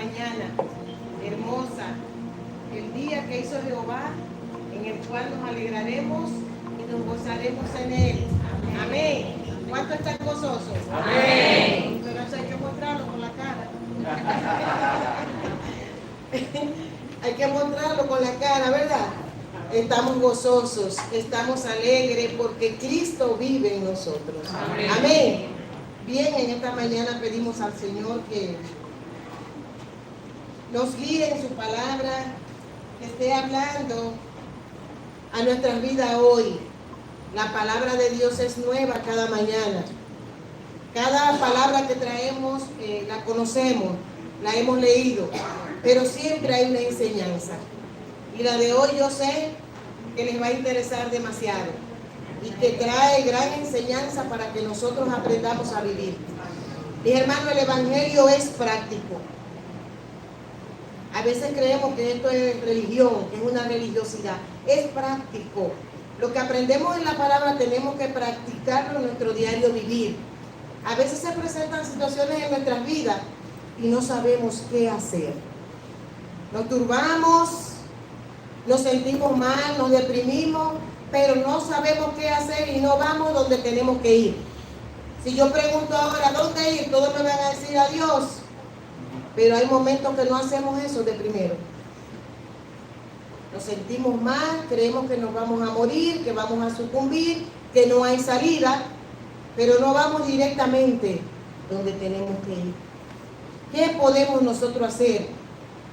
mañana hermosa, el día que hizo Jehová, en el cual nos alegraremos y nos gozaremos en él. Amén. ¿Cuántos están gozosos? Amén. Pero eso hay que mostrarlo con la cara. Hay que mostrarlo con la cara, ¿verdad? Estamos gozosos, estamos alegres porque Cristo vive en nosotros. Amén. Amén. Bien, en esta mañana pedimos al Señor que nos guíe en su palabra, que esté hablando a nuestras vidas hoy. La palabra de Dios es nueva cada mañana. Cada palabra que traemos la conocemos, la hemos leído, pero siempre hay una enseñanza. Y la de hoy yo sé que les va a interesar demasiado y que trae gran enseñanza para que nosotros aprendamos a vivir. Mis hermanos, el Evangelio es práctico. A veces creemos que esto es religión, que es una religiosidad. Es práctico. Lo que aprendemos en la palabra tenemos que practicarlo en nuestro diario vivir. A veces se presentan situaciones en nuestras vidas y no sabemos qué hacer. Nos turbamos, nos sentimos mal, nos deprimimos, pero no sabemos qué hacer y no vamos donde tenemos que ir. Si yo pregunto ahora dónde ir, todos me van a decir adiós. Pero hay momentos que no hacemos eso de primero. Nos sentimos mal, creemos que nos vamos a morir, que vamos a sucumbir, que no hay salida, pero no vamos directamente donde tenemos que ir. ¿Qué podemos nosotros hacer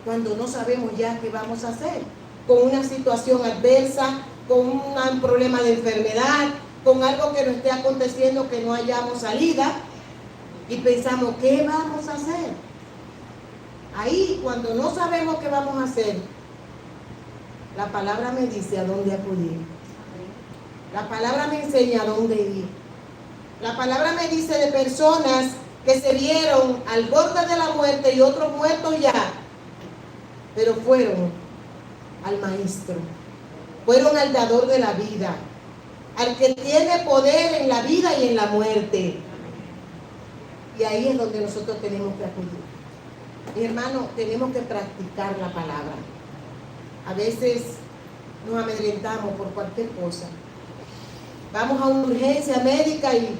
cuando no sabemos ya qué vamos a hacer? Con una situación adversa, con un problema de enfermedad, con algo que nos esté aconteciendo que no hayamos salida y pensamos, ¿qué vamos a hacer? Ahí, cuando no sabemos qué vamos a hacer, la palabra me dice a dónde acudir. La palabra me enseña a dónde ir. La palabra me dice de personas que se vieron al borde de la muerte y otros muertos ya, pero fueron al Maestro, fueron al dador de la vida, al que tiene poder en la vida y en la muerte. Y ahí es donde nosotros tenemos que acudir. Mi hermano, tenemos que practicar la palabra. A veces nos amedrentamos por cualquier cosa. Vamos a una urgencia médica y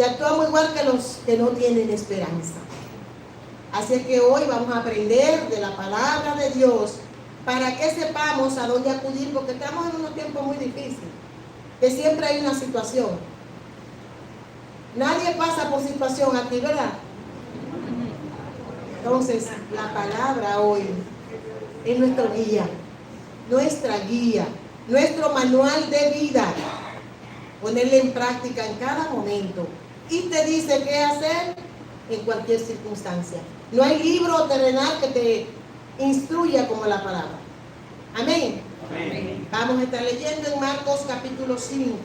actuamos igual que los que no tienen esperanza. Así que hoy vamos a aprender de la palabra de Dios para que sepamos a dónde acudir, porque estamos en unos tiempos muy difíciles, que siempre hay una situación. Nadie pasa por situación aquí, ¿verdad? Entonces, la palabra hoy es nuestro guía, nuestra guía, nuestro manual de vida. Ponerla en práctica en cada momento. Y te dice qué hacer en cualquier circunstancia. No hay libro terrenal que te instruya como la palabra. Amén. Amén. Vamos a estar leyendo en Marcos capítulo 5.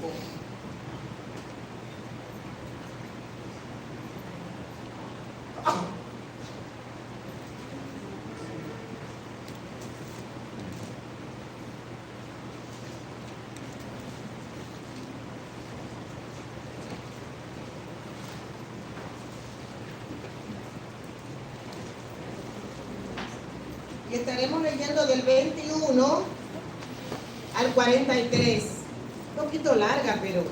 Y estaremos leyendo del 21 al 43. Un poquito larga, pero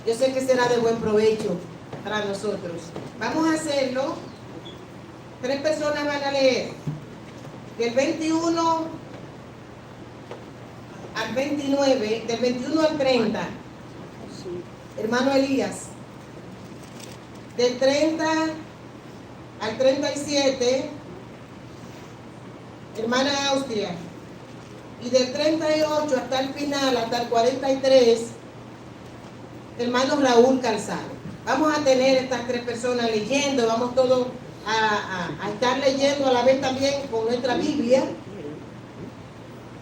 yo sé que será de buen provecho para nosotros. Vamos a hacerlo. 3 personas van a leer. Del 21 al 29, del 21 al 30. Hermano Elías. Del 30 al 37. Hermana Austria, y del 38 hasta el final, hasta el 43, hermano Raúl Calzado. Vamos a tener estas 3 personas leyendo, vamos todos a estar leyendo a la vez también con nuestra Biblia,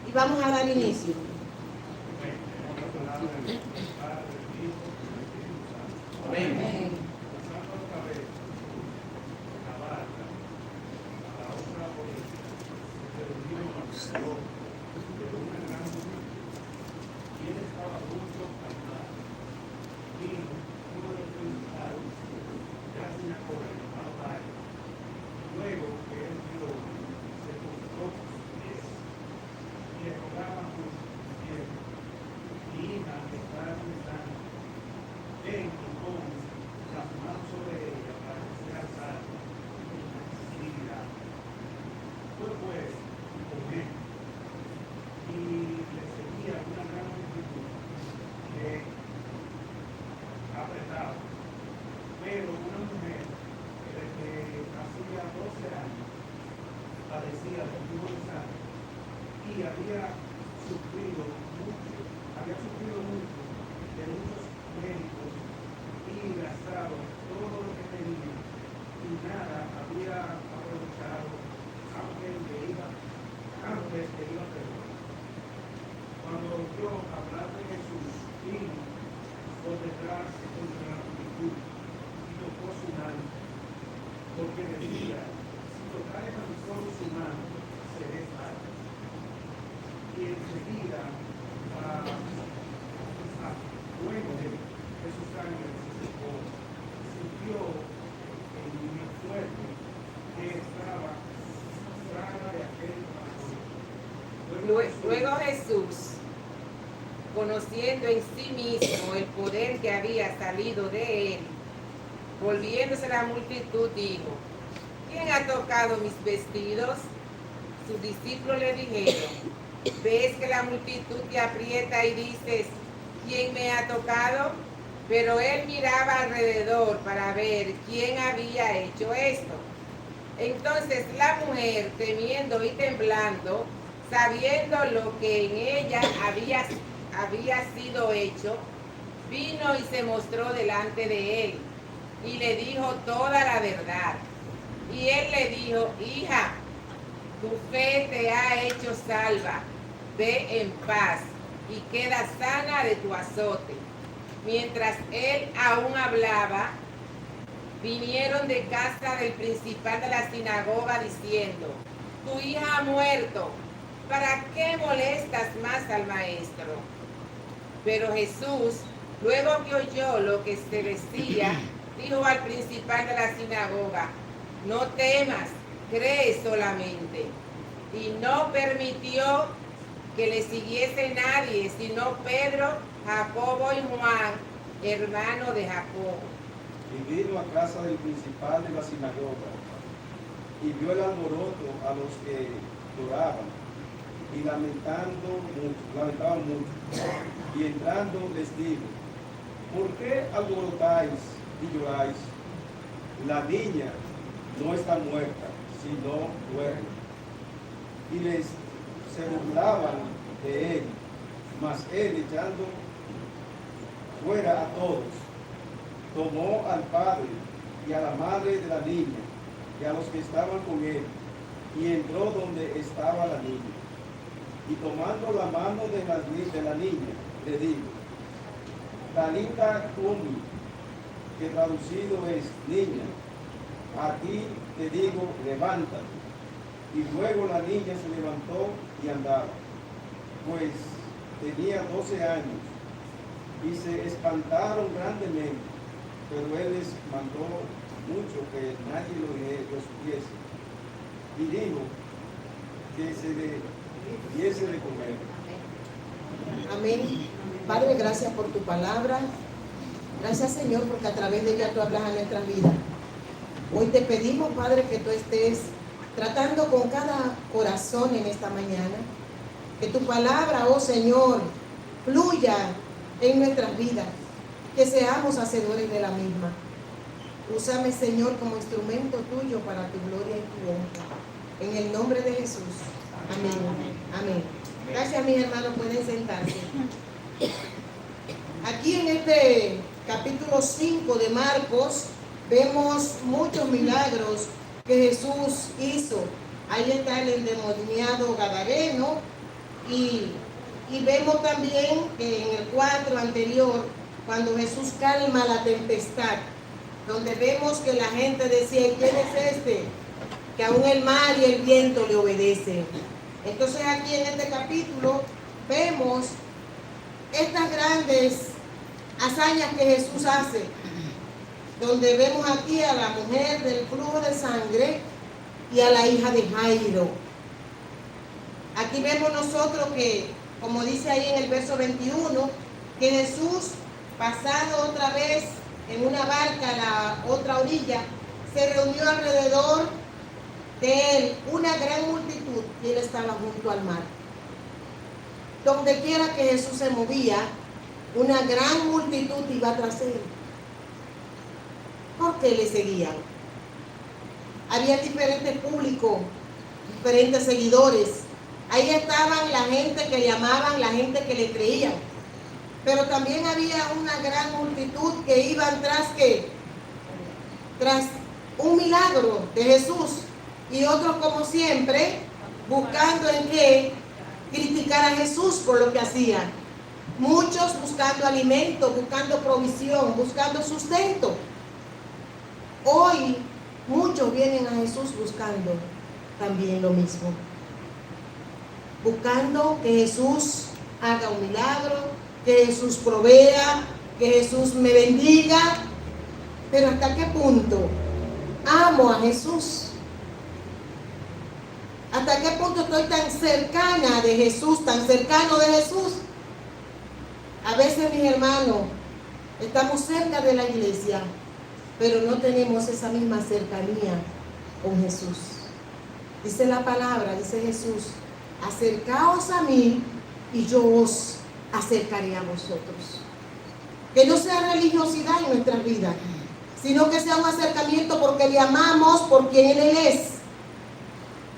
y vamos a dar inicio. Amén. Él pone las manos sobre ella para que sea salva y dirá, fue pues comer. Y le seguía una gran multitud que apretaba. Pero una mujer que hacía 12 años padecía de flujo de sangre y había sufrido mucho de muchos médicos y gastado todo lo que tenía y nada había aprovechado antes de iba a perder. Cuando oyó hablar de Jesús, vino por detrás contra la multitud y tocó su mano, porque decía, si tocare tan solo su mano, seré salvo. Y enseguida, luego de que su sangre se secó, sintió en el fuerte que estaba sana de aquel pastor. Luego Jesús, conociendo en sí mismo el poder que había salido de él, volviéndose a la multitud, dijo, ¿quién ha tocado mis vestidos? Sus discípulos le dijeron, ¿ves que la multitud te aprieta y dices, ¿quién me ha tocado? Pero él miraba alrededor para ver quién había hecho esto. Entonces la mujer, temiendo y temblando, sabiendo lo que en ella había sido hecho, vino y se mostró delante de él y le dijo toda la verdad. Y él le dijo, hija, tu fe te ha hecho salva, ve en paz y queda sana de tu azote. Mientras él aún hablaba, vinieron de casa del principal de la sinagoga diciendo, tu hija ha muerto, ¿para qué molestas más al maestro? Pero Jesús, luego que oyó lo que se decía, dijo al principal de la sinagoga, no temas, cree solamente. Y no permitió que le siguiese nadie, sino Pedro, Jacobo y Juan, hermano de Jacobo. Y vino a casa del principal de la sinagoga, y vio el alboroto a los que lloraban, y lamentaban mucho. Y entrando les dijo, ¿por qué alborotáis y lloráis? La niña no está muerta, sino duerme. Y se burlaban de él, mas él, echando fuera a todos, tomó al padre y a la madre de la niña y a los que estaban con él, y entró donde estaba la niña. Y tomando la mano de la niña, le dijo, Talita cumi, que traducido es, niña, a ti te digo, levántate. Y luego la niña se levantó y andaba, pues tenía 12 años, y se espantaron grandemente, pero él les mandó mucho que nadie lo supiese, y dijo que se le diese de comer. Amén. Padre, gracias por tu palabra. Gracias, Señor, porque a través de ella tú hablas a nuestras vidas. Hoy te pedimos, Padre, que tú estés tratando con cada corazón en esta mañana. Que tu palabra, oh Señor, fluya en nuestras vidas. Que seamos hacedores de la misma. Úsame, Señor, como instrumento tuyo para tu gloria y tu honra. En el nombre de Jesús. Amén. Amén. Gracias, mis hermanos. Pueden sentarse. Aquí en este capítulo 5 de Marcos vemos muchos milagros que Jesús hizo. Ahí está el endemoniado gadareno y vemos también que en el 4 anterior, cuando Jesús calma la tempestad, donde vemos que la gente decía, ¿quién es este? Que aún el mar y el viento le obedecen. Entonces aquí en este capítulo vemos estas grandes hazañas que Jesús hace, donde vemos aquí a la mujer del flujo de sangre y a la hija de Jairo. Aquí vemos nosotros que, como dice ahí en el verso 21, que Jesús pasado otra vez en una barca a la otra orilla, se reunió alrededor de él una gran multitud y él estaba junto al mar. Donde quiera que Jesús se movía, una gran multitud iba tras él. ¿Por qué le seguían? Había diferentes públicos, diferentes seguidores. Ahí estaban la gente que le amaban, la gente que le creían. Pero también había una gran multitud que iban tras un milagro de Jesús. Y otros, como siempre, buscando en qué criticar a Jesús por lo que hacía. Muchos buscando alimento, buscando provisión, buscando sustento. Hoy muchos vienen a Jesús buscando también lo mismo. Buscando que Jesús haga un milagro, que Jesús provea, que Jesús me bendiga. Pero ¿hasta qué punto amo a Jesús? ¿Hasta qué punto estoy tan cercana de Jesús, tan cercano de Jesús? A veces, mis hermanos, estamos cerca de la iglesia, pero no tenemos esa misma cercanía con Jesús. Dice la palabra, dice Jesús, acercaos a mí y yo os acercaré a vosotros. Que no sea religiosidad en nuestras vidas, sino que sea un acercamiento porque le amamos por quien Él es,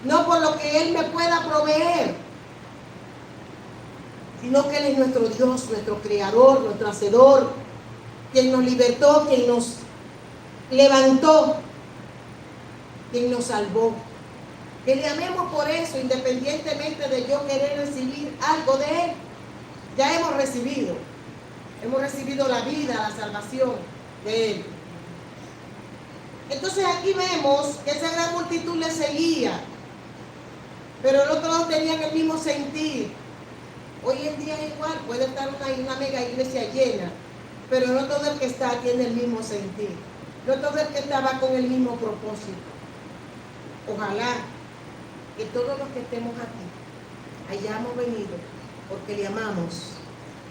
no por lo que Él me pueda proveer, sino que Él es nuestro Dios, nuestro creador, nuestro hacedor, quien nos libertó, quien nos levantó, quien nos salvó. Que le amemos por eso, independientemente de yo querer recibir algo de Él. Ya hemos recibido la vida, la salvación de Él. Entonces aquí vemos que esa gran multitud le seguía, pero no todos tenían el mismo sentir. Hoy en día es igual, puede estar una mega iglesia llena, pero no todo el que está tiene el mismo sentir. No todo el que está va con el mismo propósito. Ojalá que todos los que estemos aquí hayamos venido porque le amamos,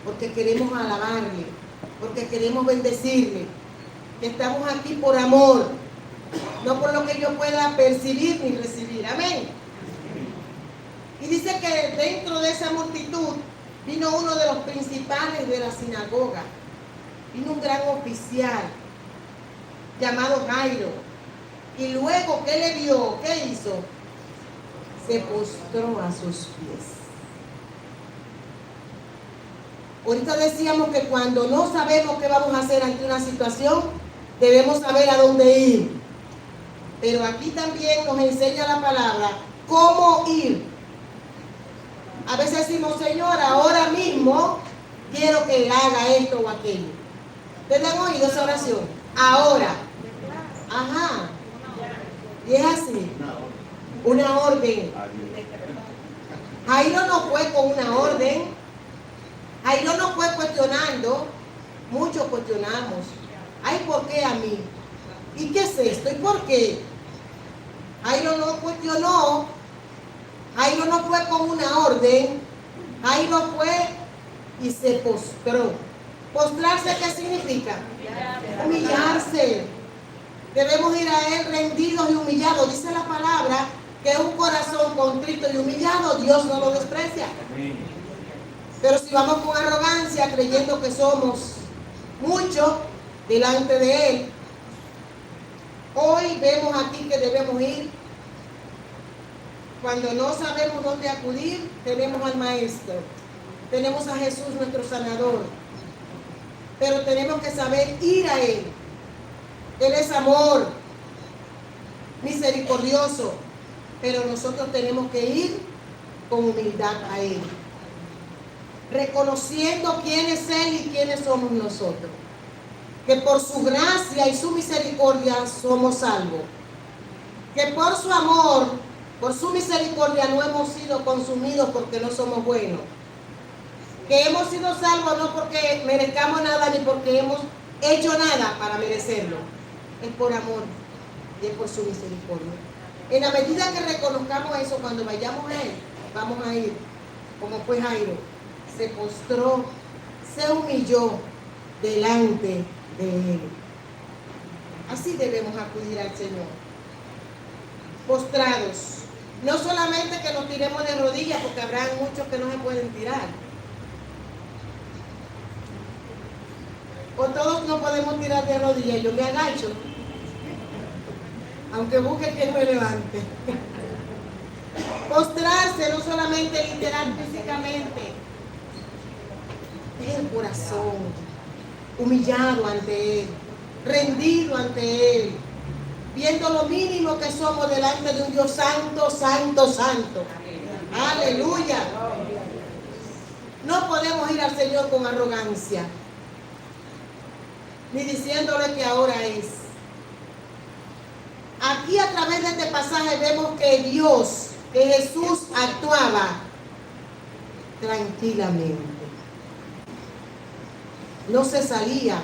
porque queremos alabarle, porque queremos bendecirle, que estamos aquí por amor, no por lo que yo pueda percibir ni recibir. Amén. Y dice que dentro de esa multitud vino uno de los principales de la sinagoga, vino un gran oficial llamado Jairo, y luego que le vio, ¿qué hizo? Se postró a sus pies. Ahorita decíamos que cuando no sabemos qué vamos a hacer ante una situación, debemos saber a dónde ir. Pero aquí también nos enseña la palabra cómo ir. A veces decimos, Señor, ahora mismo quiero que haga esto o aquello. ¿Ustedes han oído esa oración? Ahora. Ajá. Y es así. Una orden. Jairo no fue con una orden. Jairo no fue cuestionando. Muchos cuestionamos. Ay, ¿por qué a mí? ¿Y qué es esto? ¿Y por qué? Jairo no cuestionó. Jairo no fue con una orden. Jairo fue y se postró. ¿Postrarse qué significa? Humillarse. Debemos ir a Él rendidos y humillados. Dice la palabra que un corazón contrito y humillado Dios no lo desprecia. Pero si vamos con arrogancia creyendo que somos muchos delante de Él, hoy vemos aquí que debemos ir. Cuando no sabemos dónde acudir, tenemos al Maestro, tenemos a Jesús nuestro sanador, pero tenemos que saber ir a Él. Él es amor, misericordioso, pero nosotros tenemos que ir con humildad a Él, reconociendo quién es Él y quiénes somos nosotros, que por su gracia y su misericordia somos salvos, que por su amor, por su misericordia no hemos sido consumidos porque no somos buenos, que hemos sido salvos no porque merezcamos nada ni porque hemos hecho nada para merecerlo, es por amor y es por su misericordia. En la medida que reconozcamos eso, cuando vayamos a Él, vamos a ir como fue Jairo, se postró, se humilló delante de Él. Así debemos acudir al Señor. Postrados. No solamente que nos tiremos de rodillas, porque habrá muchos que no se pueden tirar. O todos no podemos tirar de rodillas. Yo me agacho, aunque busque quien me levante. Postrarse, no solamente literal físicamente, el corazón humillado ante Él, rendido ante Él, viendo lo mínimo que somos delante de un Dios santo, santo, santo. Aleluya. No podemos ir al Señor con arrogancia, ni diciéndole que ahora es. Aquí a través de este pasaje vemos que Dios, que Jesús actuaba tranquilamente. No se salía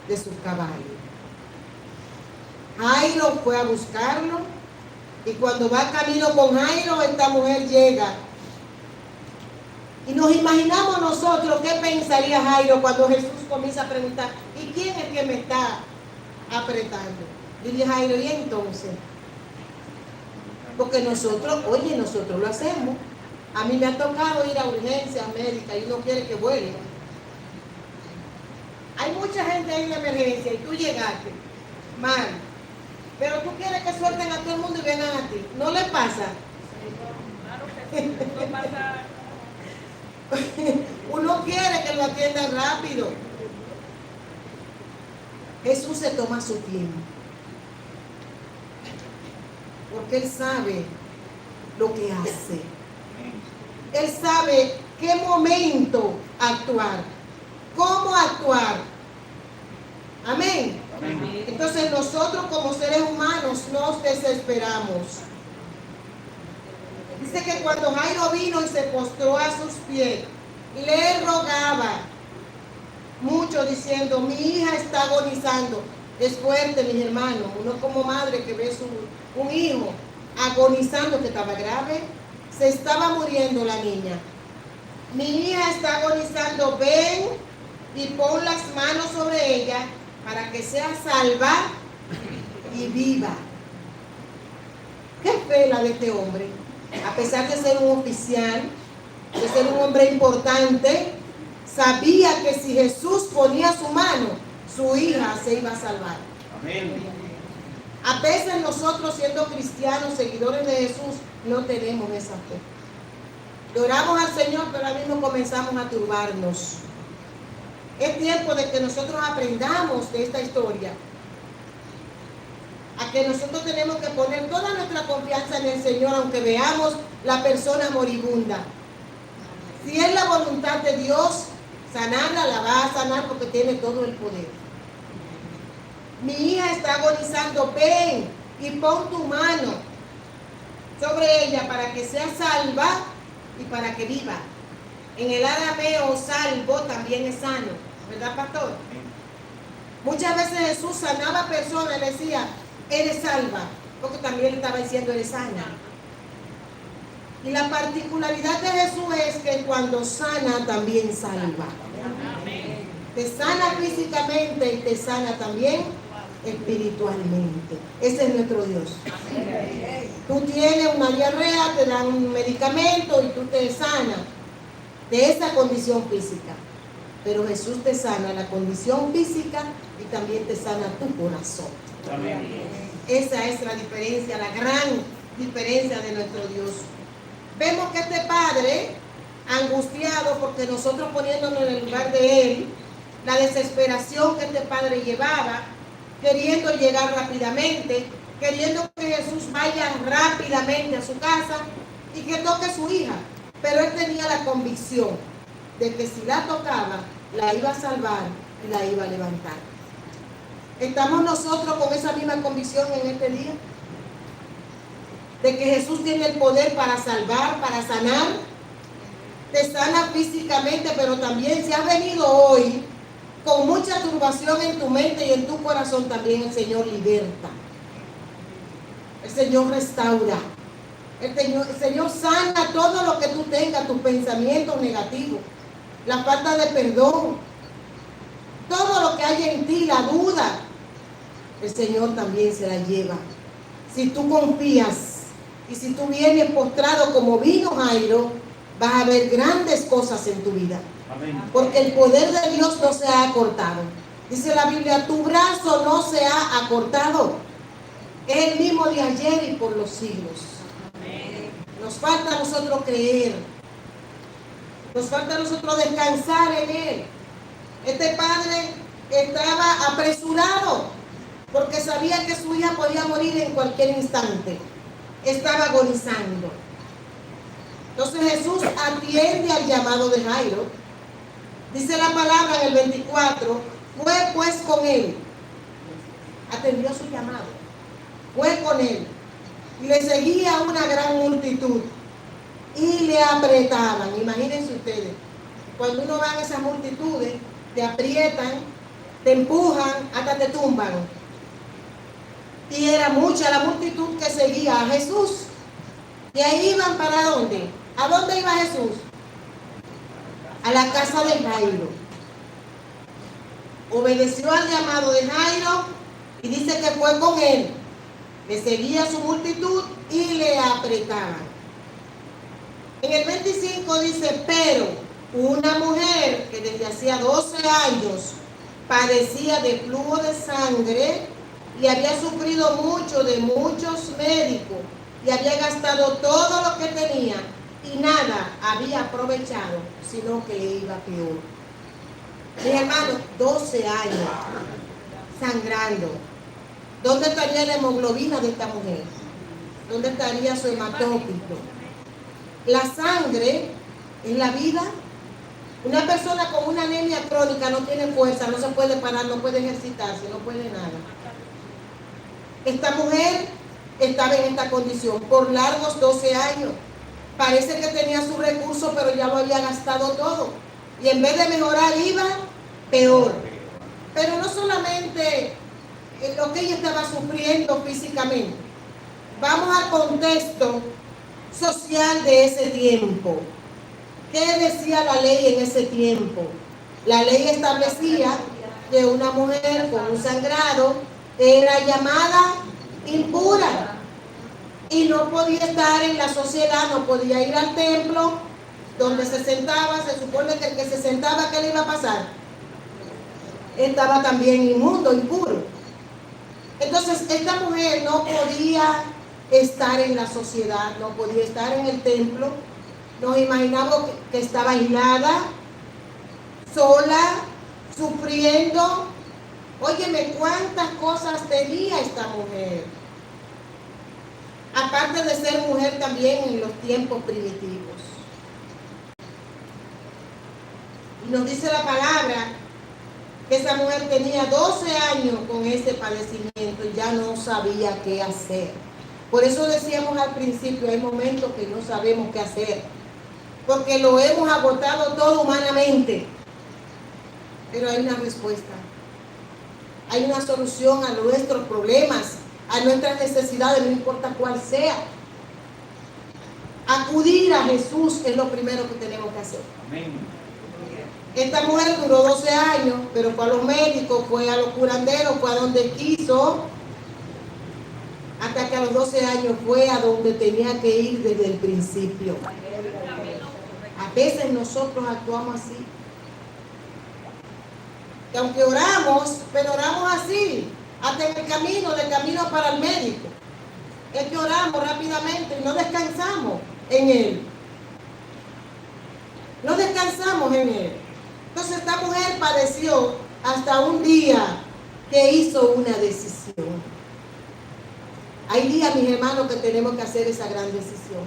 de sus caballos. Jairo fue a buscarlo y cuando va camino con Jairo, esta mujer llega. Y nos imaginamos nosotros qué pensaría Jairo cuando Jesús comienza a preguntar, ¿y quién es que me está apretando? Dice Jairo, ¿y entonces? Porque nosotros lo hacemos. A mí me ha tocado ir a urgencias médicas y uno quiere que vuele. Hay mucha gente ahí en la emergencia y tú llegaste mal, pero tú quieres que suelten a todo el mundo y vengan a ti. ¿No le pasa? Claro que sí, no pasa. Uno quiere que lo atiendan rápido. Jesús se toma su tiempo, porque Él sabe lo que hace. Él sabe qué momento actuar, cómo actuar. Amén. Entonces nosotros como seres humanos nos desesperamos. Dice que cuando Jairo vino y se postró a sus pies, le rogaba mucho diciendo, mi hija está agonizando. Es fuerte, mis hermanos. Uno como madre que ve un hijo agonizando, que estaba grave, se estaba muriendo la niña. Mi hija está agonizando, ven y pon las manos sobre ella para que sea salva y viva. ¿Qué fe la de este hombre? A pesar de ser un oficial, de ser un hombre importante, sabía que si Jesús ponía su mano, su hija se iba a salvar. Amén. A veces nosotros, siendo cristianos, seguidores de Jesús, no tenemos esa fe. Le oramos al Señor, pero ahora mismo comenzamos a turbarnos. Es tiempo de que nosotros aprendamos de esta historia, a que nosotros tenemos que poner toda nuestra confianza en el Señor, aunque veamos la persona moribunda. Si es la voluntad de Dios sanarla, la va a sanar porque tiene todo el poder. Mi hija está agonizando, ven y pon tu mano sobre ella para que sea salva y para que viva. En el arameo, salvo también es sano, ¿verdad, pastor? Muchas veces Jesús sanaba a personas y le decía, eres salva, porque también le estaba diciendo, eres sana. Y la particularidad de Jesús es que cuando sana, también salva. Te sana físicamente y te sana también espiritualmente. Ese es nuestro Dios. Tú tienes una diarrea, te dan un medicamento y tú te sanas de esa condición física. Pero Jesús te sana la condición física y también te sana tu corazón. Amén. Esa es la diferencia, la gran diferencia de nuestro Dios. Vemos que este padre, angustiado porque nosotros poniéndonos en el lugar de él, la desesperación que este padre llevaba, queriendo llegar rápidamente, queriendo que Jesús vaya rápidamente a su casa y que toque a su hija. Pero él tenía la convicción de que si la tocaba, la iba a salvar y la iba a levantar. ¿Estamos nosotros con esa misma convicción en este día? De que Jesús tiene el poder para salvar, para sanar. Te sana físicamente, pero también si has venido hoy con mucha turbación en tu mente y en tu corazón, también el Señor liberta. El Señor restaura. El Señor sana todo lo que tú tengas, tus pensamientos negativos, la falta de perdón. Todo lo que hay en ti, la duda, el Señor también se la lleva. Si tú confías y si tú vienes postrado como vino Jairo, vas a ver grandes cosas en tu vida. Amén. Porque el poder de Dios no se ha acortado. Dice la Biblia, tu brazo no se ha acortado. Es el mismo de ayer y por los siglos. Nos falta a nosotros creer. Nos falta a nosotros descansar en Él. Este padre estaba apresurado porque sabía que su hija podía morir en cualquier instante. Estaba agonizando. Entonces Jesús atiende al llamado de Jairo. Dice la palabra en el 24, fue pues con él. Atendió su llamado. Fue con él. Y le seguía una gran multitud. Y le apretaban. Imagínense ustedes. Cuando uno va en esas multitudes, te aprietan, te empujan, hasta te tumban. Y era mucha la multitud que seguía a Jesús. Y ahí iban para ¿dónde? ¿A dónde iba Jesús? A la casa de Jairo. Obedeció al llamado de Jairo y dice que fue con él. Le seguía su multitud y le apretaban. En el 25 dice, pero una mujer que desde hacía 12 años padecía de flujo de sangre y había sufrido mucho de muchos médicos y había gastado todo lo que tenía y nada había aprovechado, sino que le iba peor. Mis hermanos, 12 años sangrando. ¿Dónde estaría la hemoglobina de esta mujer? ¿Dónde estaría su hematócrito? La sangre es la vida. Una persona con una anemia crónica no tiene fuerza, no se puede parar, no puede ejercitarse, no puede nada. Esta mujer estaba en esta condición por largos 12 años. Parece que tenía su recurso, pero ya lo había gastado todo. Y en vez de mejorar, iba peor. Pero no solamente lo que ella estaba sufriendo físicamente. Vamos al contexto social de ese tiempo. ¿Qué decía la ley en ese tiempo? La ley establecía que una mujer con un sangrado era llamada impura y no podía estar en la sociedad, no podía ir al templo donde se sentaba. Se supone que el que se sentaba, ¿qué le iba a pasar? Estaba también inmundo, impuro. Entonces esta mujer no podía estar en la sociedad, no podía estar en el templo. Nos imaginamos que estaba aislada, sola, sufriendo. Óyeme, cuántas cosas tenía esta mujer. Aparte de ser mujer también en los tiempos primitivos. Y nos dice la palabra que esa mujer tenía 12 años con ese padecimiento y ya no sabía qué hacer. Por eso decíamos al principio, hay momentos que no sabemos qué hacer, porque lo hemos agotado todo humanamente. Pero hay una respuesta. Hay una solución a nuestros problemas, a nuestras necesidades, no importa cuál sea. Acudir a Jesús es lo primero que tenemos que hacer. Amén. Esta mujer duró 12 años, pero fue a los médicos, fue a los curanderos, fue a donde quiso, hasta que a los 12 años fue a donde tenía que ir desde el principio. A veces nosotros actuamos así. Que aunque oramos, pero oramos así, hasta en el camino, de camino para el médico. Es que oramos rápidamente y no descansamos en Él. No descansamos en Él. Entonces esta mujer padeció hasta un día que hizo una decisión. Hay días, mis hermanos, que tenemos que hacer esa gran decisión.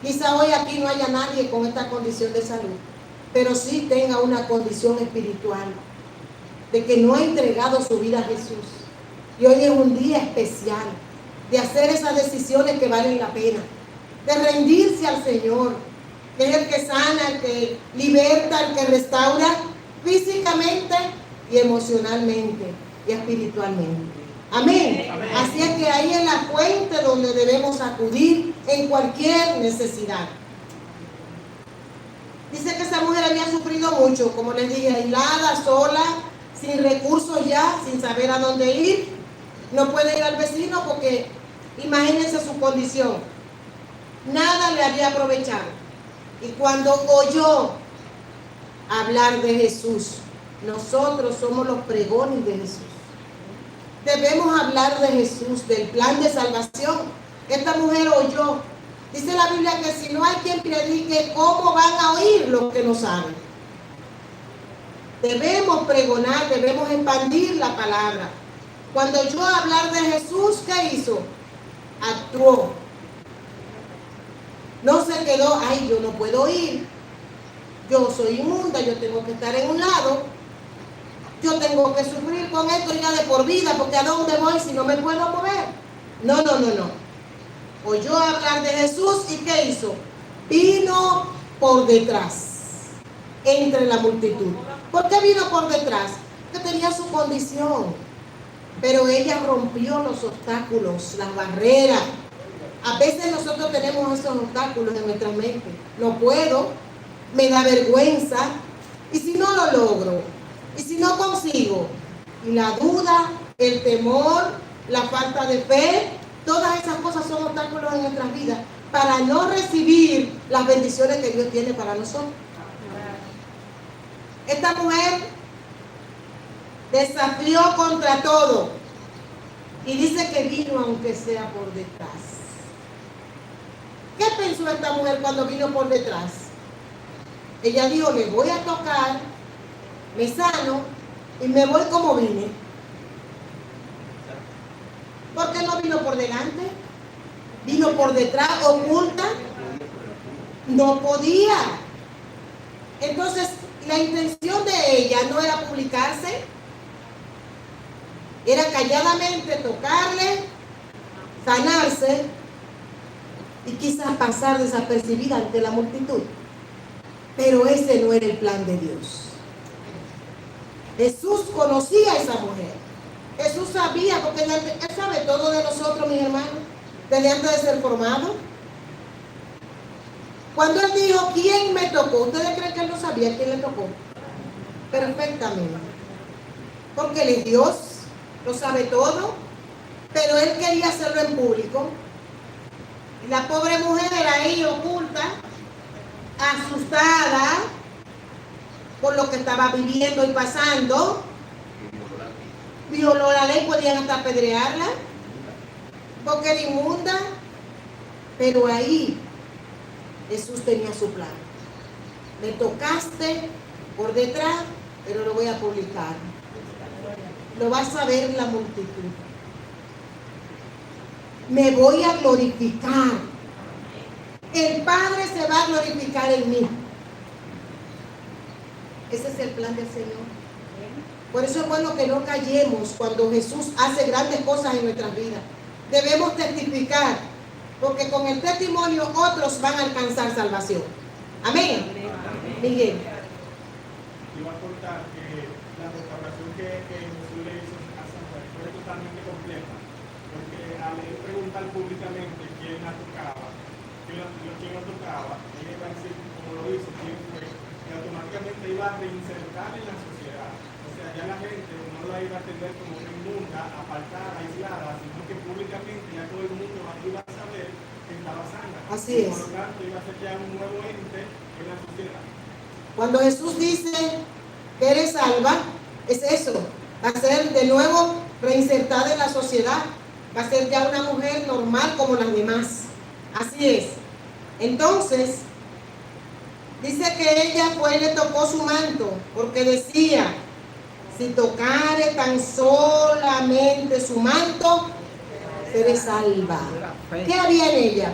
Quizá hoy aquí no haya nadie con esta condición de salud, pero sí tenga una condición espiritual, de que no ha entregado su vida a Jesús. Y hoy es un día especial de hacer esas decisiones que valen la pena, de rendirse al Señor, que es el que sana, el que liberta, el que restaura físicamente y emocionalmente y espiritualmente. Amén. Amén. Así es que ahí es la fuente donde debemos acudir en cualquier necesidad. Dice que esa mujer había sufrido mucho, como les dije, aislada, sola, sin recursos ya, sin saber a dónde ir. No puede ir al vecino porque imagínense su condición. Nada le había aprovechado. Y cuando oyó hablar de Jesús, nosotros somos los pregones de Jesús. Debemos hablar de Jesús, del plan de salvación. Esta mujer oyó. Dice la Biblia que si no hay quien predique, ¿cómo van a oír los que no saben? Debemos pregonar, debemos expandir la palabra. Cuando oyó hablar de Jesús, ¿qué hizo? Actuó. No se quedó, ay, yo no puedo ir. Yo soy inmunda, yo tengo que estar en un lado. Yo tengo que sufrir con esto ya de por vida, porque ¿a dónde voy si no me puedo mover? No. Oyó hablar de Jesús y ¿qué hizo? Vino por detrás, entre la multitud. ¿Por qué vino por detrás? Porque tenía su condición. Pero ella rompió los obstáculos, las barreras. A veces nosotros tenemos esos obstáculos en nuestra mente. No puedo, me da vergüenza. ¿Y si no lo logro? ¿Y si no consigo? Y la duda, el temor, la falta de fe, todas esas cosas son obstáculos en nuestras vidas para no recibir las bendiciones que Dios tiene para nosotros. Esta mujer desafió contra todo y dice que vino aunque sea por detrás. ¿Qué pensó esta mujer cuando vino por detrás? Ella dijo, le voy a tocar, me sano y me voy como vine. ¿Por qué no vino por delante? Vino por detrás, oculta. No podía. Entonces, la intención de ella no era publicarse, era calladamente tocarle, sanarse y quizás pasar desapercibida ante la multitud. Pero ese no era el plan de Dios. Jesús conocía a esa mujer. Jesús sabía, porque Él sabe todo de nosotros, mis hermanos, desde antes de ser formado. Cuando Él dijo, ¿quién me tocó? ¿Ustedes creen que Él no sabía quién le tocó? Perfectamente. Porque Él es Dios, lo sabe todo, pero Él quería hacerlo en público. Y la pobre mujer ahí oculta, asustada por lo que estaba viviendo y pasando. Violó la ley, podían hasta apedrearla porque era inmunda. Pero ahí Jesús tenía su plan. Me tocaste por detrás, pero lo voy a publicar. Lo vas a ver la multitud. Me voy a glorificar. El Padre se va a glorificar en mí. Ese es el plan del Señor. Por eso es bueno que no callemos cuando Jesús hace grandes cosas en nuestras vidas. Debemos testificar, porque con el testimonio otros van a alcanzar salvación. Amén. Miguel. Iba a contar que la restauración que Jesús le hizo a Samuel fue totalmente completa, porque al él preguntar públicamente quién la tocaba, ella iba a decir, como lo hizo, quién fue, y automáticamente iba a reinsertar en la sociedad. O sea, ya la gente no la iba a atender como una inmunda, apartada, aislada, sino que públicamente ya todo el mundo iba a saber que estaba sana. Así es. Por lo tanto, iba a ser ya un nuevo ente en la sociedad. Cuando Jesús dice que eres salva, es eso. Va a ser de nuevo reinsertada en la sociedad. Va a ser ya una mujer normal como las demás. Así es. Entonces, dice que ella fue y le tocó su manto, porque decía, si tocare tan solamente su manto, seré salva. ¿Qué había en ella?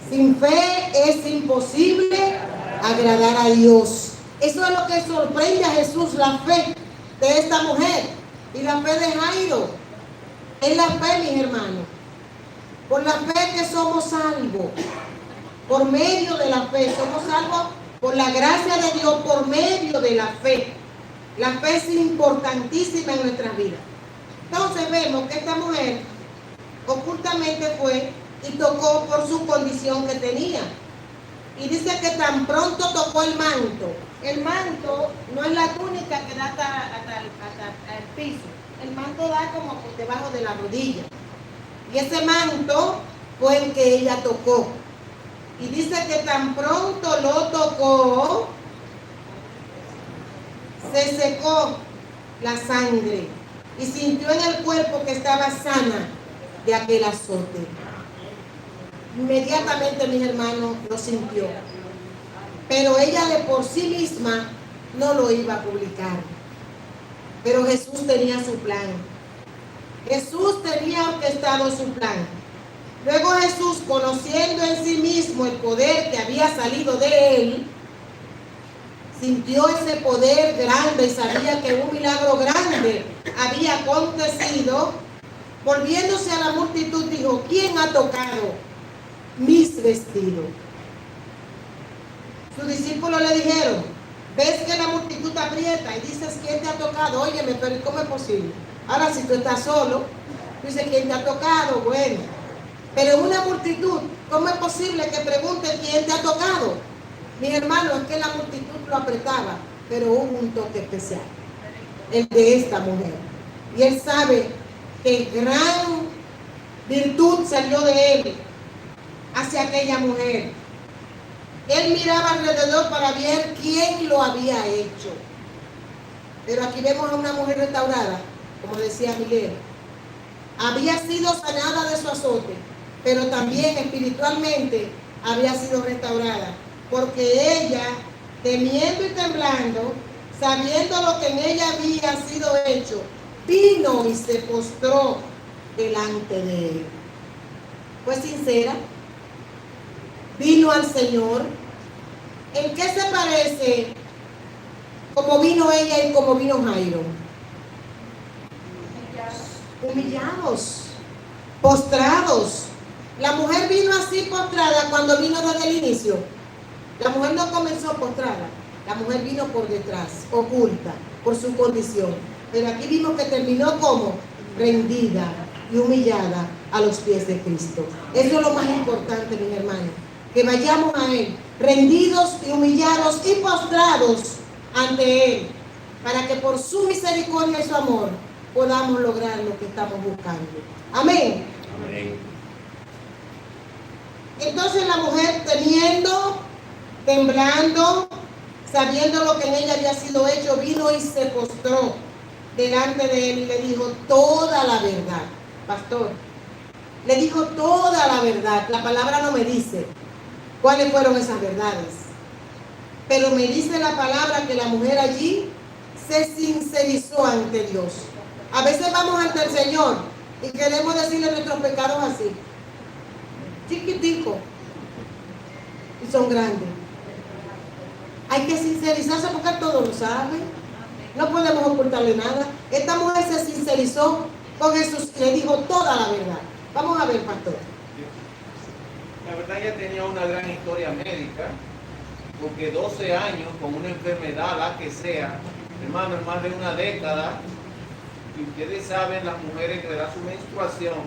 Sin fe es imposible agradar a Dios. Eso es lo que sorprende a Jesús, la fe de esta mujer y la fe de Jairo. Es la fe, mis hermanos. Por la fe que somos salvos. Por medio de la fe somos salvos por la gracia de Dios, por medio de la fe. La fe es importantísima en nuestras vidas. Entonces vemos que esta mujer ocultamente fue y tocó por su condición que tenía. Y dice que tan pronto tocó el manto no es la túnica que da hasta el piso, el manto da como por debajo de la rodilla. Y ese manto fue el que ella tocó. Y dice que tan pronto lo tocó, se secó la sangre y sintió en el cuerpo que estaba sana de aquel azote. Inmediatamente, mis hermanos, lo sintió. Pero ella de por sí misma no lo iba a publicar. Pero Jesús tenía su plan. Jesús tenía orquestado su plan. Luego Jesús, conociendo en sí mismo el poder que había salido de él, sintió ese poder grande y sabía que un milagro grande había acontecido. Volviéndose a la multitud, dijo: ¿quién ha tocado mis vestidos? Sus discípulos le dijeron: ves que la multitud te aprieta y dices: ¿quién te ha tocado? Óyeme, pero ¿cómo es posible? Ahora, si tú estás solo, tú dices: ¿quién te ha tocado? Bueno, pero en una multitud, ¿cómo es posible que pregunte quién te ha tocado? Mis hermanos, es que la multitud lo apretaba, pero hubo un toque especial, el de esta mujer. Y él sabe que gran virtud salió de él hacia aquella mujer. Él miraba alrededor para ver quién lo había hecho. Pero aquí vemos a una mujer restaurada, como decía Miguel. Había sido sanada de su azote, pero también espiritualmente había sido restaurada. Porque ella, temiendo y temblando, sabiendo lo que en ella había sido hecho, vino y se postró delante de él. Fue sincera, vino al Señor. ¿En qué se parece como vino ella y como vino Jairo? Humillados, postrados. La mujer vino así postrada cuando vino desde el inicio. La mujer no comenzó postrada, la mujer vino por detrás, oculta, por su condición. Pero aquí vimos que terminó como rendida y humillada a los pies de Cristo. Eso es lo más importante, mis hermanos, que vayamos a Él, rendidos y humillados y postrados ante Él, para que por su misericordia y su amor podamos lograr lo que estamos buscando. Amén. Amén. Entonces la mujer, temiendo, temblando, sabiendo lo que en ella había sido hecho, vino y se postró delante de él y le dijo toda la verdad. Pastor, le dijo toda la verdad. La palabra no me dice cuáles fueron esas verdades, pero me dice la palabra que la mujer allí se sincerizó ante Dios. A veces vamos ante el Señor y queremos decirle nuestros pecados así, chiquitico, y son grandes. Hay que sincerizarse porque todo lo sabe. No podemos ocultarle nada. Esta mujer se sincerizó con Jesús y le dijo toda la verdad. Vamos a ver, pastor. La verdad, ella tenía una gran historia médica, porque 12 años con una enfermedad, la que sea, hermano, es más de una década. Y ustedes saben, las mujeres que le da su menstruación,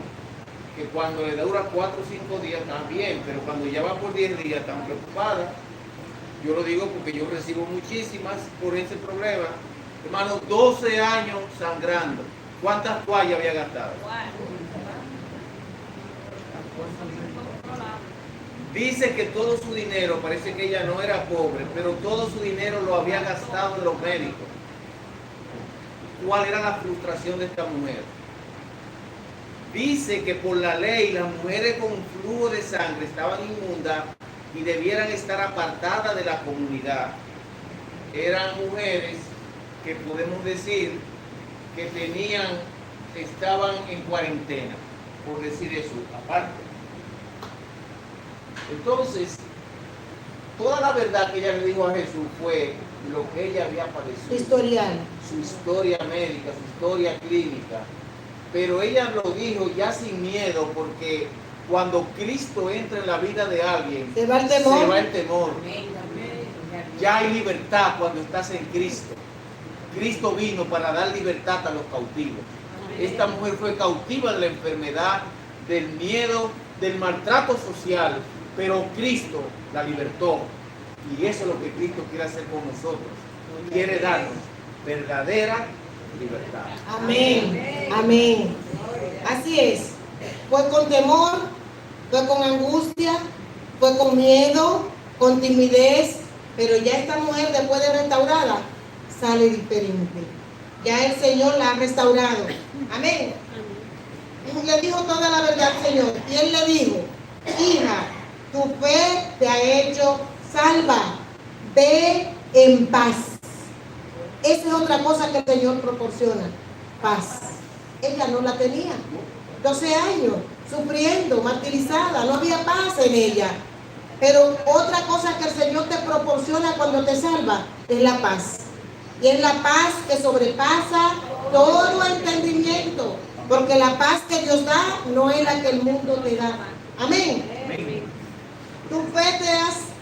que cuando le dura 4 o 5 días están bien, pero cuando ya va por 10 días están preocupadas. Yo lo digo porque yo recibo muchísimas por ese problema. Hermano, 12 años sangrando. ¿Cuántas toallas había gastado? Dice que todo su dinero, parece que ella no era pobre, pero todo su dinero lo había gastado en los médicos. ¿Cuál era la frustración de esta mujer? Dice que por la ley las mujeres con flujo de sangre estaban inmundas y debieran estar apartadas de la comunidad. Eran mujeres que podemos decir que estaban en cuarentena, por decir eso, aparte. Entonces, toda la verdad que ella le dijo a Jesús fue lo que ella había padecido. Historial. Su historia médica, su historia clínica. Pero ella lo dijo ya sin miedo, porque cuando Cristo entra en la vida de alguien, se va el temor. Se va el temor. Ya hay libertad cuando estás en Cristo. Cristo vino para dar libertad a los cautivos. Esta mujer fue cautiva de la enfermedad, del miedo, del maltrato social, pero Cristo la libertó. Y eso es lo que Cristo quiere hacer con nosotros. Quiere darnos verdadera libertad. Amén, amén. Así es. Fue con temor, fue con angustia, fue con miedo, con timidez, pero ya esta mujer, después de restaurada, sale diferente. Ya el Señor la ha restaurado. Amén. Le dijo toda la verdad al Señor. Y Él le dijo: hija, tu fe te ha hecho salva. Ve en paz. Esa es otra cosa que el Señor proporciona. Paz. Ella no la tenía. 12 años, sufriendo, martirizada. No había paz en ella. Pero otra cosa que el Señor te proporciona cuando te salva es la paz. Y es la paz que sobrepasa todo entendimiento. Porque la paz que Dios da no es la que el mundo te da. Amén. Amén. Tu fe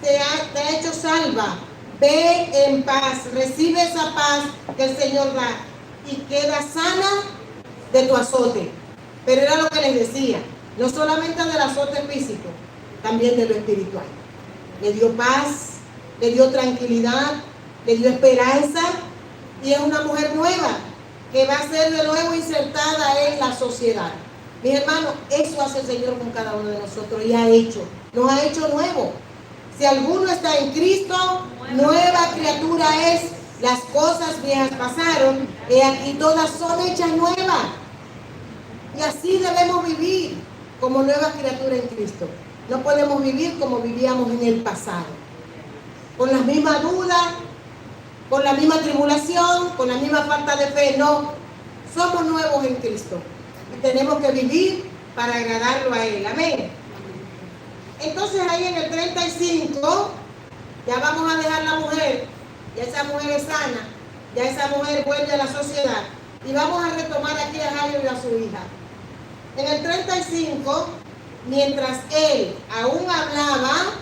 te ha hecho salva. Ve en paz. Recibe esa paz que el Señor da. Y queda sana de tu azote. Pero era lo que les decía. No solamente del azote físico, también de lo espiritual. Le dio paz, le dio tranquilidad, le dio esperanza. Y es una mujer nueva que va a ser de nuevo insertada en la sociedad. Mis hermanos, eso hace el Señor con cada uno de nosotros y nos ha hecho nuevo. Si alguno está en Cristo, nueva criatura es. Las cosas viejas pasaron y aquí todas son hechas nuevas. Y así debemos vivir como nueva criatura en Cristo. No podemos vivir como vivíamos en el pasado, con las mismas dudas, con la misma tribulación, con la misma falta de fe. No, somos nuevos en Cristo y tenemos que vivir para agradarlo a Él. Amén. Entonces ahí en el 35 ya vamos a dejar la mujer, ya esa mujer es sana, ya esa mujer vuelve a la sociedad y vamos a retomar aquí a Jairo y a su hija. En el 35, mientras él aún hablaba,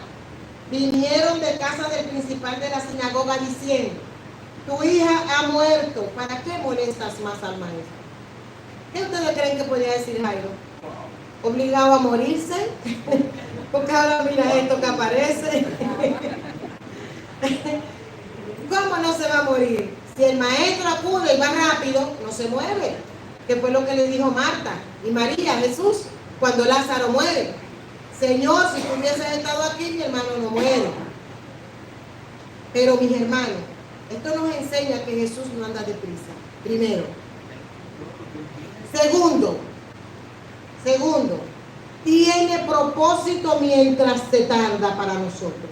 vinieron de casa del principal de la sinagoga diciendo: tu hija ha muerto, ¿para qué molestas más al maestro? ¿Qué ustedes creen que podía decir Jairo? ¿Obligado a morirse? Porque ahora mira esto que aparece. ¿Cómo no se va a morir? Si el maestro acude y va rápido, no se muere. Que fue lo que le dijo Marta y María a Jesús cuando Lázaro muere. Señor, si tú hubieses estado aquí, mi hermano no muere. Pero mis hermanos, esto nos enseña que Jesús no anda deprisa. Primero. Segundo, tiene propósito mientras se tarda para nosotros.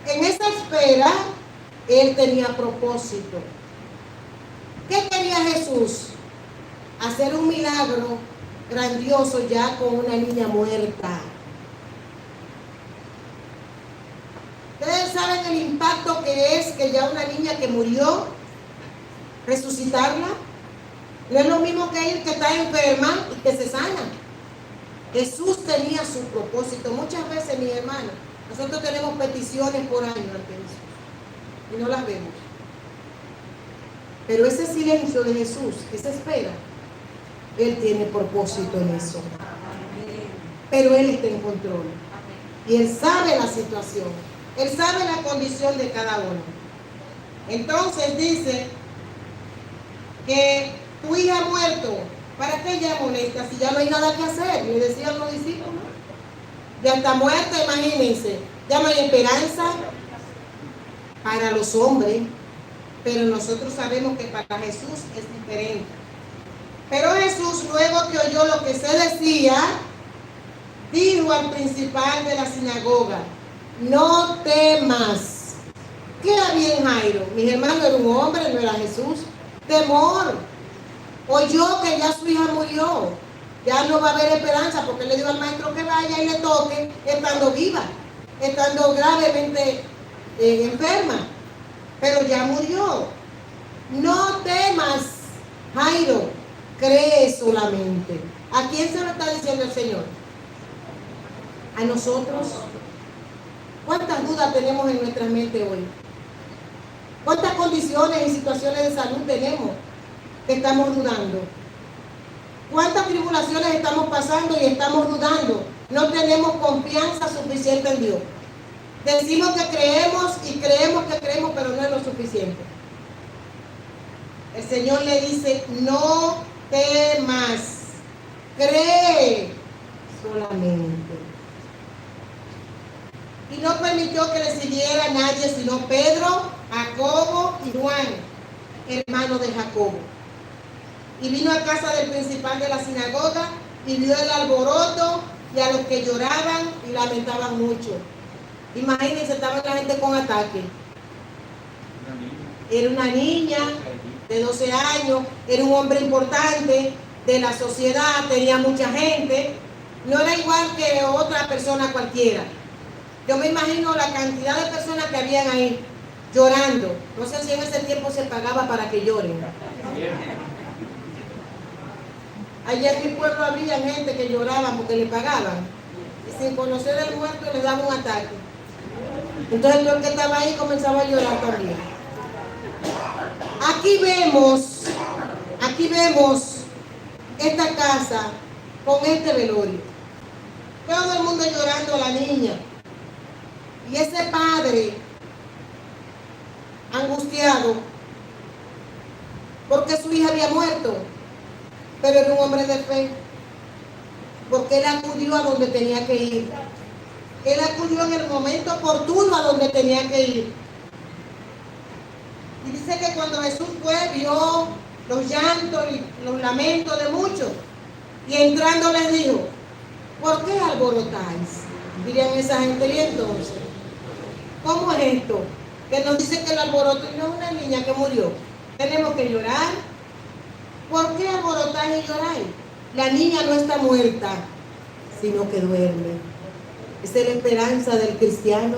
En esa espera, Él tenía propósito. ¿Qué quería Jesús? Hacer un milagro grandioso ya con una niña muerta. Ustedes saben el impacto que es que ya una niña que murió, resucitarla. No es lo mismo que ir que está enferma y que se sana. Jesús tenía su propósito. Muchas veces, mis hermanos, nosotros tenemos peticiones por años ante Jesús y no las vemos. Pero ese silencio de Jesús, esa espera, Él tiene propósito en eso. Pero Él está en control. Y Él sabe la situación. Él sabe la condición de cada uno. Entonces dice que tu hija ha muerto. ¿Para qué ella molesta si ya no hay nada que hacer? Le decían los discípulos. Ya está muerta, imagínense. Ya no hay esperanza para los hombres. Pero nosotros sabemos que para Jesús es diferente. Pero Jesús, luego que oyó lo que se decía, dijo al principal de la sinagoga: no temas. ¿Qué había en Jairo? Mis hermanos, era un hombre, no era Jesús. Temor. Oyó que ya su hija murió. Ya no va a haber esperanza, porque le dijo al maestro que vaya y le toque estando viva, estando gravemente enferma. Pero ya murió. No temas, Jairo, cree solamente. ¿A quién se lo está diciendo el Señor? ¿A nosotros? ¿Cuántas dudas tenemos en nuestra mente hoy? ¿Cuántas condiciones y situaciones de salud tenemos que estamos dudando? ¿Cuántas tribulaciones estamos pasando y estamos dudando no tenemos confianza suficiente en Dios. Decimos que creemos y creemos que creemos, pero no es lo suficiente. El Señor le dice, no temas, cree solamente. Y no permitió que le siguiera nadie sino Pedro, Jacobo y Juan, hermano de Jacobo. Y vino a casa del principal de la sinagoga y vio el alboroto y a los que lloraban y lamentaban mucho. Imagínense, estaba la gente con ataque. Era una niña de 12 años, era un hombre importante de la sociedad, tenía mucha gente, no era igual que otra persona cualquiera. Yo me imagino la cantidad de personas que habían ahí llorando. No sé si en ese tiempo se pagaba para que lloren. Allá en mi pueblo había gente que lloraban porque le pagaban. Y sin conocer al muerto les daba un ataque. Entonces el que estaba ahí comenzaba a llorar también. Aquí vemos esta casa con este velorio. Todo el mundo llorando a la niña. Y ese padre angustiado porque su hija había muerto, pero era un hombre de fe, porque él acudió a donde tenía que ir. Él acudió en el momento oportuno a donde tenía que ir. Y dice que cuando Jesús fue, vio los llantos y los lamentos de muchos. Y entrando les dijo, ¿por qué alborotáis? Dirían esa gente. Y entonces, ¿cómo es esto? Que nos dice que el alboroto no es una niña que murió. Tenemos que llorar. ¿Por qué alborotáis y lloráis? La niña no está muerta, sino que duerme. Esa es la esperanza del cristiano.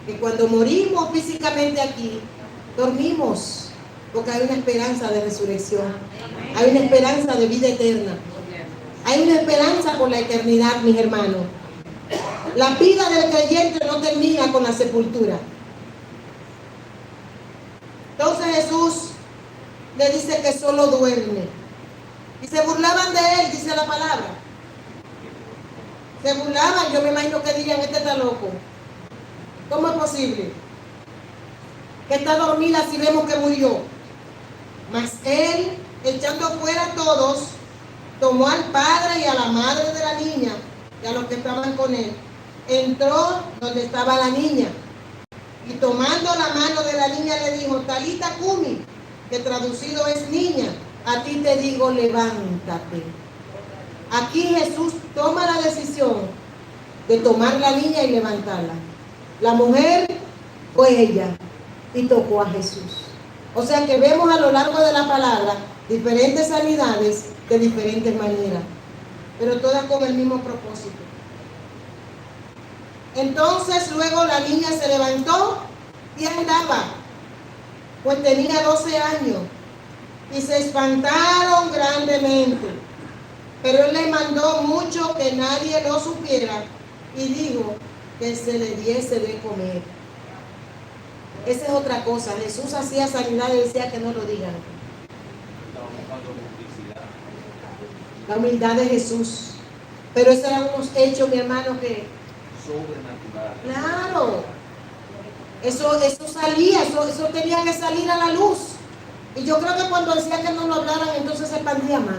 Que cuando morimos físicamente aquí, dormimos, porque hay una esperanza de resurrección. Hay una esperanza de vida eterna. Hay una esperanza por la eternidad, mis hermanos. La vida del creyente no termina con la sepultura. Entonces Jesús le dice que solo duerme. Y se burlaban de él, dice la palabra. Se burlaban, yo me imagino que dirían, este está loco. ¿Cómo es posible? Que está dormida si vemos que murió. Mas él, echando fuera a todos, tomó al padre y a la madre de la niña y a los que estaban con él. Entró donde estaba la niña y tomando la mano de la niña le dijo, Talita Cumi, que traducido es niña, a ti te digo, levántate. Aquí Jesús toma la decisión de tomar la niña y levantarla. La mujer fue ella y tocó a Jesús. O sea que vemos a lo largo de la palabra diferentes sanidades de diferentes maneras, pero todas con el mismo propósito. Entonces luego la niña se levantó y andaba, pues tenía 12 años, y se espantaron grandemente. Pero él le mandó mucho que nadie lo supiera y dijo que se le diese de comer. Esa es otra cosa. Jesús hacía sanidad y decía que no lo digan. La humildad de Jesús. Pero esos eran unos hechos, mi hermano, que... sobrenatural. Claro. Eso salía, eso tenía que salir a la luz. Y yo creo que cuando decía que no lo hablaran, entonces se expandía más.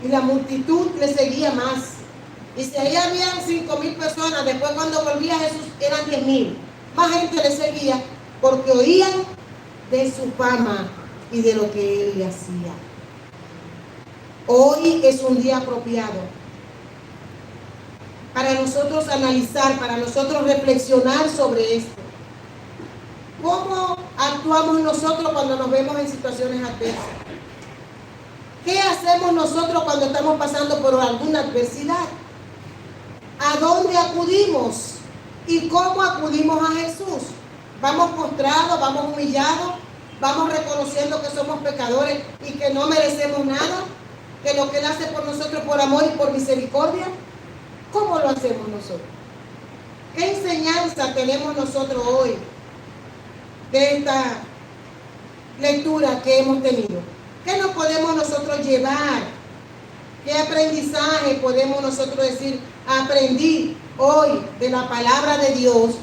Y la multitud le seguía más. Y si ahí habían 5,000 personas, después cuando volvía Jesús eran 10,000. Más gente le seguía porque oían de su fama y de lo que él hacía. Hoy es un día apropiado para nosotros analizar, para nosotros reflexionar sobre esto. ¿Cómo actuamos nosotros cuando nos vemos en situaciones adversas? ¿Qué hacemos nosotros cuando estamos pasando por alguna adversidad? ¿A dónde acudimos? ¿Y cómo acudimos a Jesús? ¿Vamos postrados, vamos humillados, vamos reconociendo que somos pecadores y que no merecemos nada? ¿Que lo que Él hace por nosotros por amor y por misericordia? ¿Cómo lo hacemos nosotros? ¿Qué enseñanza tenemos nosotros hoy de esta lectura que hemos tenido? ¿Qué nos podemos nosotros llevar ¿Qué aprendizaje podemos nosotros decir? Aprendí hoy de la palabra de Dios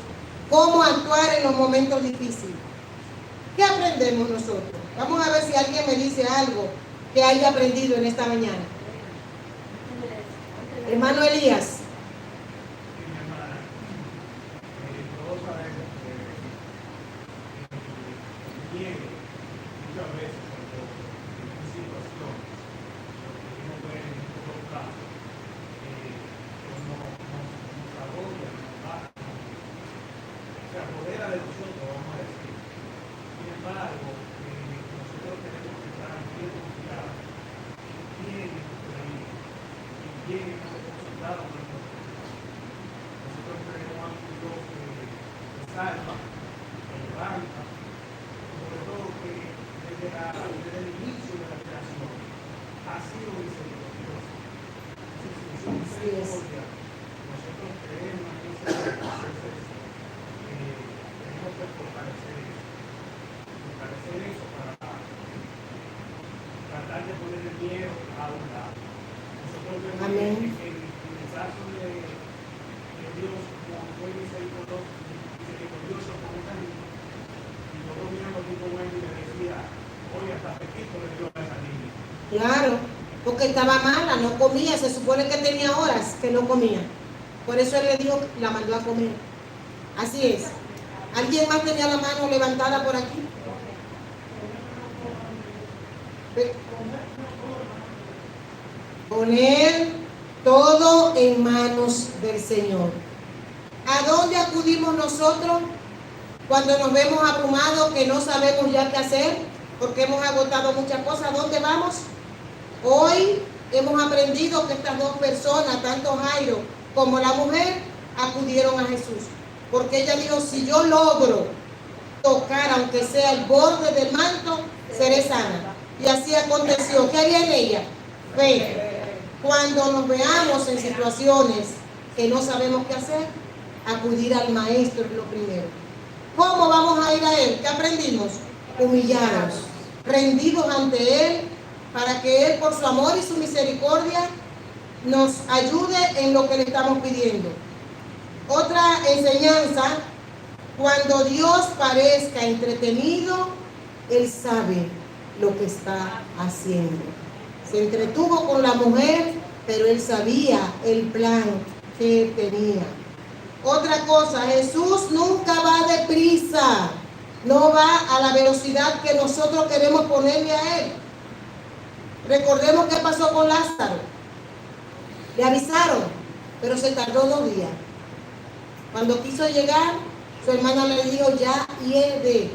cómo actuar en los momentos difíciles. ¿Qué aprendemos nosotros? Vamos a ver si alguien me dice algo que haya aprendido en esta mañana. Hermano Elías. Mi hermana, todos sabemos que viene muchas veces cuando en una situación, lo que uno ve en otros casos, nos agobia, nos baja, se apodera de nosotros, vamos a decir. Sin embargo, nosotros tenemos que estar bien confiados, bien creídos, y bien depositados en nosotros. Nosotros tenemos a un Dios que salva, que levanta, sobre todo que desde el inicio de la creación ha sido misericordioso. Su misericordia, nosotros creemos en ese proceso, tenemos que fortalecer eso para tratar de poner el miedo a un lado. Nosotros vemos Amén. que en el caso de Dios, como fue misericordioso con esa niña, y nosotros miramos al tipo bueno y le decía, oye, hasta Pepito le dio a esa niña. Claro, porque estaba mala, no comía, se supone que tenía horas que no comía. Por eso él le dijo, la mandó a comer. Así es. ¿Alguien más tenía la mano levantada por aquí? Poner todo en manos del Señor. ¿A dónde acudimos nosotros cuando nos vemos abrumados, que no sabemos ya qué hacer, porque hemos agotado muchas cosas? ¿A dónde vamos? Hoy hemos aprendido que estas dos personas, tanto Jairo como la mujer, acudieron a Jesús. Porque ella dijo, si yo logro tocar, aunque sea el borde del manto, seré sana. Y así aconteció. ¿Qué había en ella? Fe. Cuando nos veamos en situaciones que no sabemos qué hacer, acudir al Maestro es lo primero. ¿Cómo vamos a ir a Él? ¿Qué aprendimos? Humillados, rendidos ante Él, para que Él, por su amor y su misericordia, nos ayude en lo que le estamos pidiendo. Otra enseñanza, cuando Dios parezca entretenido, Él sabe lo que está haciendo. Se entretuvo con la mujer, pero Él sabía el plan que Él tenía. Otra cosa, Jesús nunca va deprisa, no va a la velocidad que nosotros queremos ponerle a Él. Recordemos qué pasó con Lázaro. Le avisaron, pero se tardó 2 días. Cuando quiso llegar, su hermana le dijo, ya hiede.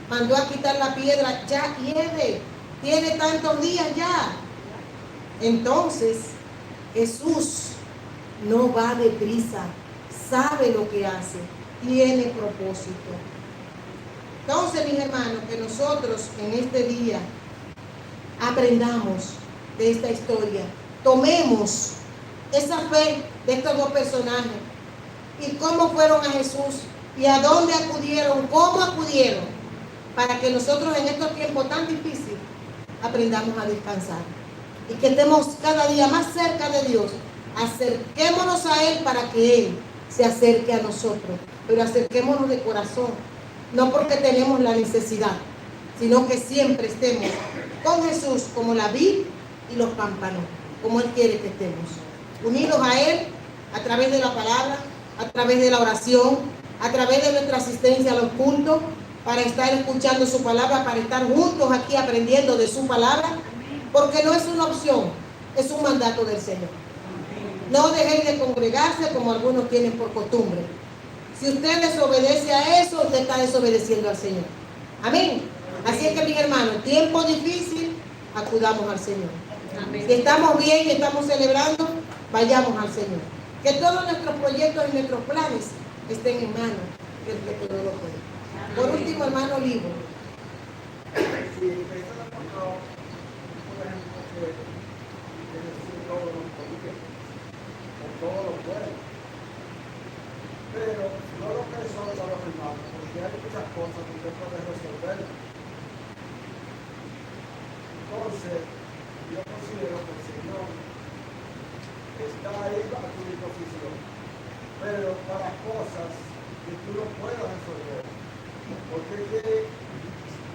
Mandó a quitar la piedra, ya hiede. Tiene tantos días ya. Entonces, Jesús no va deprisa, sabe lo que hace, tiene propósito. Entonces, mis hermanos, que nosotros en este día aprendamos de esta historia, tomemos esa fe de estos dos personajes y cómo fueron a Jesús y a dónde acudieron, cómo acudieron, para que nosotros en estos tiempos tan difíciles aprendamos a descansar y que estemos cada día más cerca de Dios. Acerquémonos a Él para que Él se acerque a nosotros, pero acerquémonos de corazón, no porque tenemos la necesidad, sino que siempre estemos con Jesús como la vid y los pámpanos, como Él quiere que estemos, unidos a Él a través de la palabra, a través de la oración, a través de nuestra asistencia a los cultos, para estar escuchando su palabra, para estar juntos aquí aprendiendo de su palabra, porque no es una opción, es un mandato del Señor. No dejéis de congregarse como algunos tienen por costumbre. Si usted desobedece a eso, usted está desobedeciendo al Señor. Amén. Así es que, mis hermanos, tiempo difícil, acudamos al Señor. Amén. Si estamos bien y estamos celebrando, vayamos al Señor. Que todos nuestros proyectos y nuestros planes estén en manos del que todo lo puede. Por último, hermano Olivo. Sí, eso lo encontró, por ejemplo, que decir todo lo que o todo lo puede. Pero no lo que son los hermanos, porque hay muchas cosas que usted puede resolver. Entonces, yo considero que el Señor está ahí a tu disposición. Pero para cosas que tú no puedas resolver. Porque es que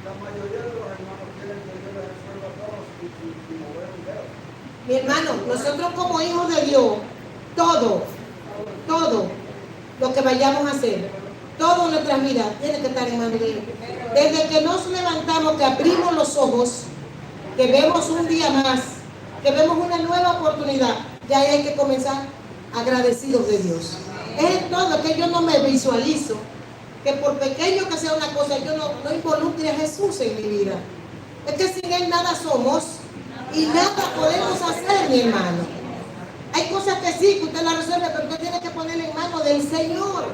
la mayoría de los hermanos quieren que yo les resuelva todos y mover un dedo. Mi hermano, nosotros como hijos de Dios, todo lo que vayamos a hacer, toda nuestra vida tiene que estar en manos de Dios. Desde que nos levantamos, que abrimos los ojos, que vemos un día más, que vemos una nueva oportunidad, ya hay que comenzar agradecidos de Dios. Es todo, que yo no me visualizo, que por pequeño que sea una cosa, yo no involucre a Jesús en mi vida. Es que sin Él nada somos y nada podemos hacer, mi hermano. Hay cosas que sí, que usted las resuelve, pero usted tiene que ponerle en manos del Señor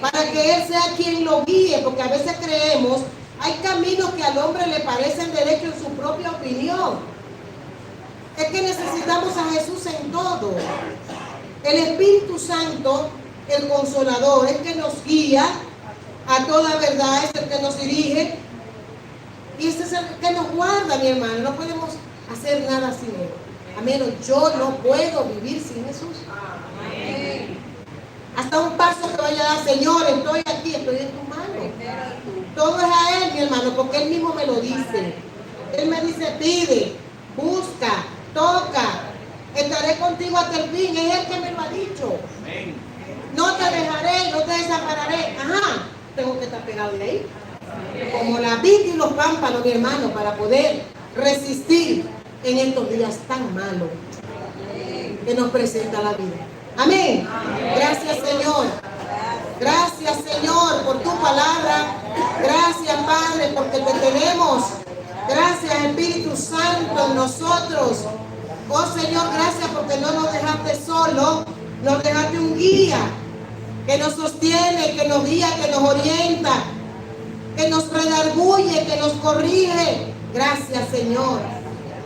para que Él sea quien lo guíe, porque a veces creemos, hay caminos que al hombre le parecen derechos en su propia opinión. Es que necesitamos a Jesús en todo. El Espíritu Santo, el Consolador, es que nos guía a toda verdad, es el que nos dirige y ese es el que nos guarda, mi hermano. No podemos hacer nada sin Él. A menos yo no puedo vivir sin Jesús. Amén. Hasta un paso que vaya a dar, Señor, estoy aquí, estoy en tu mano. Todo es a Él, mi hermano, porque Él mismo me lo dice. Él me dice, pide, busca, toca, estaré contigo hasta el fin. Es Él que me lo ha dicho. Amén. No te dejaré, no te desampararé. Ajá, tengo que estar pegado de ahí. Como la vid y los pámpanos, mi hermano, para poder resistir en estos días tan malos que nos presenta la vida. Amén. Gracias, Señor. Gracias, Señor, por tu palabra. Gracias, Padre, porque te tenemos. Gracias, Espíritu Santo, en nosotros. Oh, Señor, gracias porque no nos dejaste solo, nos dejaste un guía que nos sostiene, que nos guía, que nos orienta, que nos redarguye, que nos corrige. Gracias, Señor.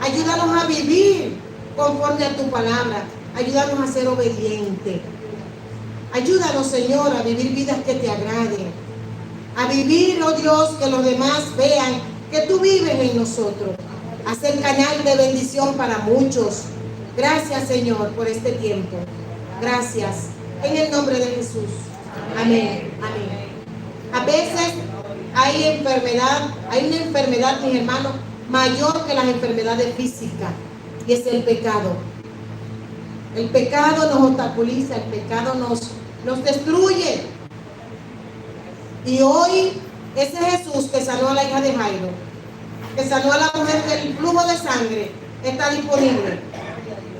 Ayúdanos a vivir conforme a tu palabra. Ayúdanos a ser obedientes. Ayúdanos, Señor, a vivir vidas que te agraden. A vivir, oh Dios, que los demás vean que tú vives en nosotros. A ser canal de bendición para muchos. Gracias, Señor, por este tiempo. Gracias. En el nombre de Jesús. Amén. Amén. A veces hay enfermedad, hay una enfermedad, mis hermanos, mayor que las enfermedades físicas, y es el pecado. El pecado nos obstaculiza, el pecado nos destruye. Y hoy ese Jesús que sanó a la hija de Jairo, que sanó a la mujer del flujo de sangre, está disponible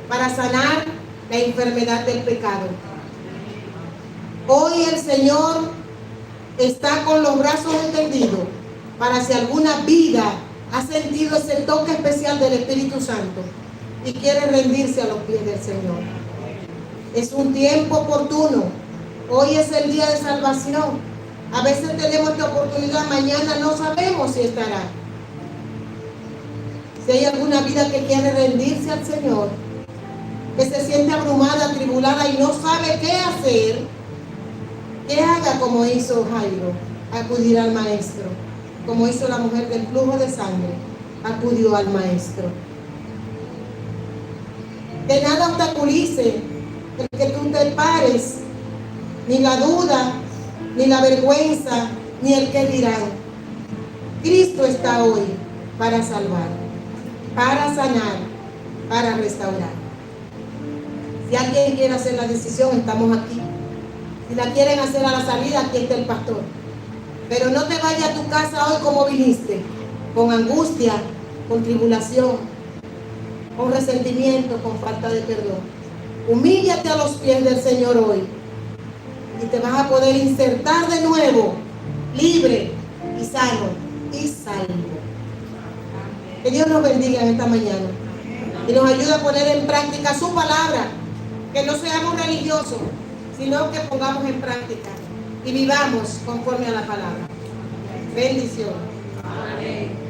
para sanar la enfermedad del pecado. Hoy el Señor está con los brazos extendidos para si alguna vida ha sentido ese toque especial del Espíritu Santo y quiere rendirse a los pies del Señor. Es un tiempo oportuno. Hoy es el día de salvación. A veces tenemos esta oportunidad, mañana no sabemos si estará. Si hay alguna vida que quiere rendirse al Señor, que se siente abrumada, atribulada y no sabe qué hacer, que haga como hizo Jairo, acudir al Maestro. Como hizo la mujer del flujo de sangre, acudió al Maestro. Que nada obstaculice el que tú te pares, ni la duda, ni la vergüenza, ni el que dirán. Cristo está hoy para salvar, para sanar, para restaurar. Si alguien quiere hacer la decisión, estamos aquí. Si la quieren hacer a la salida, aquí está el pastor. Pero no te vayas a tu casa hoy como viniste, con angustia, con tribulación, con resentimiento, con falta de perdón. Humíllate a los pies del Señor hoy y te vas a poder insertar de nuevo, libre y sano y salvo. Que Dios nos bendiga en esta mañana y nos ayude a poner en práctica su palabra. Que no seamos religiosos, sino que pongamos en práctica y vivamos conforme a la palabra. Bendición. Amén.